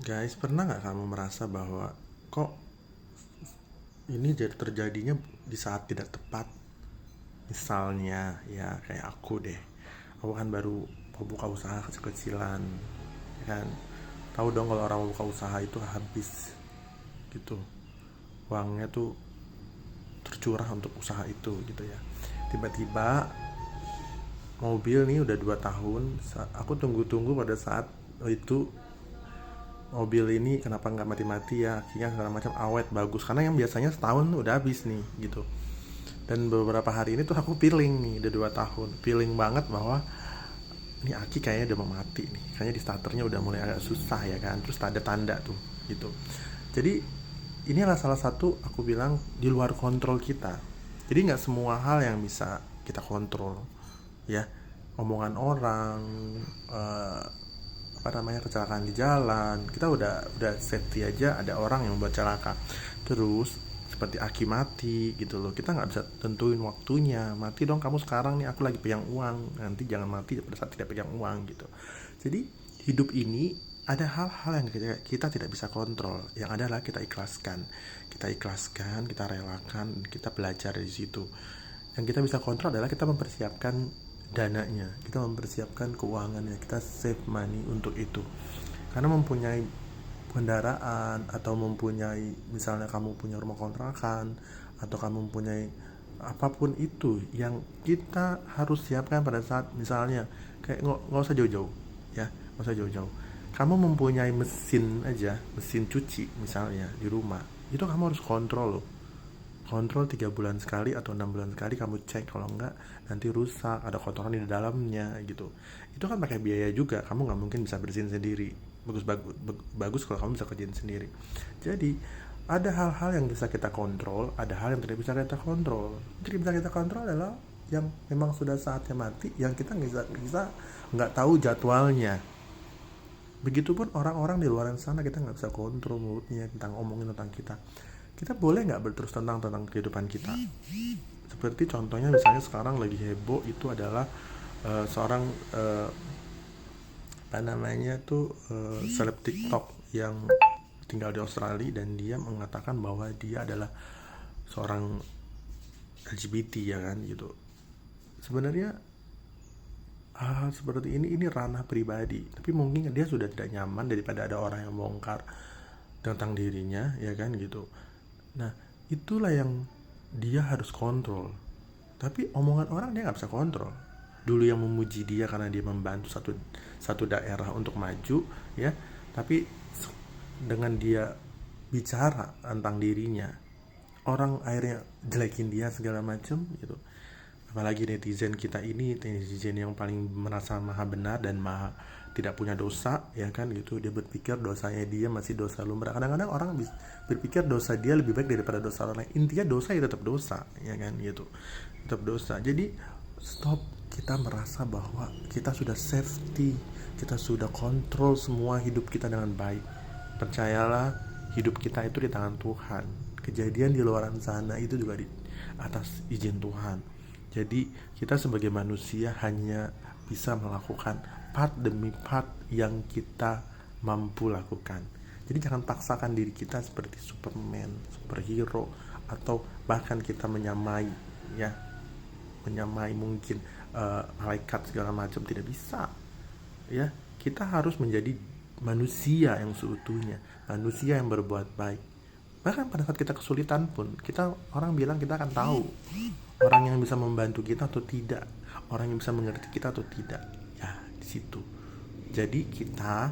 Guys, pernah nggak kamu merasa bahwa kok ini jadi terjadinya di saat tidak tepat? Misalnya, ya kayak aku deh. Aku kan baru mau buka usaha kecil-kecilan, ya kan? Tahu dong kalau orang mau buka usaha itu habis gitu. Uangnya tuh tercurah untuk usaha itu gitu ya. Tiba-tiba mobil nih udah 2 tahun, aku tunggu-tunggu pada saat itu mobil ini kenapa nggak mati-mati ya, akhirnya segala macam awet bagus, karena yang biasanya setahun udah habis nih gitu. Dan beberapa hari ini tuh aku feeling nih udah 2 tahun, feeling banget bahwa ini aki kayaknya udah mau mati nih, kayaknya di starternya udah mulai agak susah ya kan, terus tanda-tanda tuh gitu. Jadi ini adalah salah satu aku bilang di luar kontrol kita. Jadi nggak semua hal yang bisa kita kontrol ya, omongan orang, eh, apa namanya, kecelakaan di jalan, kita udah safety aja ada orang yang membuat celaka. Terus seperti aki mati gitu loh, kita nggak bisa tentuin waktunya, mati dong kamu sekarang nih, aku lagi pegang uang, nanti jangan mati pada saat tidak pegang uang gitu. Jadi hidup ini ada hal-hal yang kita tidak bisa kontrol, yang adalah kita ikhlaskan, kita relakan, kita belajar dari situ. Yang kita bisa kontrol adalah kita mempersiapkan dananya, kita mempersiapkan keuangannya, kita save money untuk itu. Karena mempunyai kendaraan, atau mempunyai, misalnya kamu punya rumah kontrakan, atau kamu mempunyai apapun itu yang kita harus siapkan pada saat, misalnya kayak nggak usah jauh-jauh ya, nggak usah jauh-jauh, kamu mempunyai mesin aja, mesin cuci misalnya di rumah, itu kamu harus kontrol loh. Kontrol 3 bulan sekali atau 6 bulan sekali kamu cek, kalau enggak nanti rusak, ada kotoran di dalamnya gitu. Itu kan pakai biaya juga, kamu nggak mungkin bisa bersihin sendiri. Bagus kalau kamu bisa kerjain sendiri. Jadi ada hal-hal yang bisa kita kontrol, ada hal yang tidak bisa kita kontrol. Jadi bisa kita kontrol adalah yang memang sudah saatnya mati, yang kita nggak bisa nggak tahu jadwalnya. Begitupun orang-orang di luar sana, kita nggak bisa kontrol mulutnya tentang omongin tentang kita. Kita boleh nggak berterus tentang kehidupan kita. Seperti contohnya misalnya sekarang lagi heboh itu adalah seorang apa namanya tuh, seleb TikTok yang tinggal di Australia, dan dia mengatakan bahwa dia adalah seorang LGBT ya kan gitu. Sebenarnya hal seperti ini ranah pribadi, tapi mungkin dia sudah tidak nyaman daripada ada orang yang bongkar tentang dirinya ya kan gitu. Nah, itulah yang dia harus kontrol. Tapi omongan orang dia nggak bisa kontrol. Dulu yang memuji dia karena dia membantu satu satu daerah untuk maju ya, tapi dengan dia bicara tentang dirinya, orang akhirnya jelekin dia segala macam gitu. Apalagi netizen kita ini, netizen yang paling merasa maha benar dan maha tidak punya dosa ya kan gitu. Dia berpikir dosanya dia masih dosa lumrah. Kadang-kadang orang berpikir dosa dia lebih baik daripada dosa orang lain. Intinya dosa ya tetap dosa ya kan gitu, tetap dosa. Jadi stop kita merasa bahwa kita sudah safety, kita sudah kontrol semua hidup kita dengan baik. Percayalah, hidup kita itu di tangan Tuhan. Kejadian di luar sana itu juga di atas izin Tuhan. Jadi kita sebagai manusia hanya bisa melakukan part demi part yang kita mampu lakukan. Jadi jangan paksakan diri kita seperti Superman, superhero, atau bahkan kita menyamai ya, menyamai mungkin malaikat segala macam, tidak bisa. Ya, kita harus menjadi manusia yang seutuhnya, manusia yang berbuat baik. Bahkan pada saat kita kesulitan pun, kita, orang bilang, kita akan tahu orang yang bisa membantu kita atau tidak, orang yang bisa mengerti kita atau tidak. Ya, di situ. Jadi kita,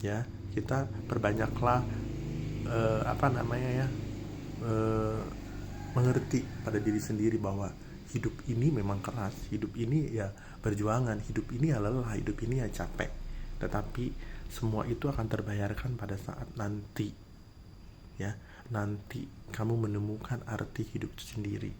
ya, kita perbanyaklah apa namanya ya, eh, mengerti pada diri sendiri bahwa hidup ini memang keras, hidup ini ya perjuangan, hidup ini ya lelah, hidup ini ya capek. Tetapi semua itu akan terbayarkan pada saat nanti ya, nanti kamu menemukan arti hidup itu sendiri.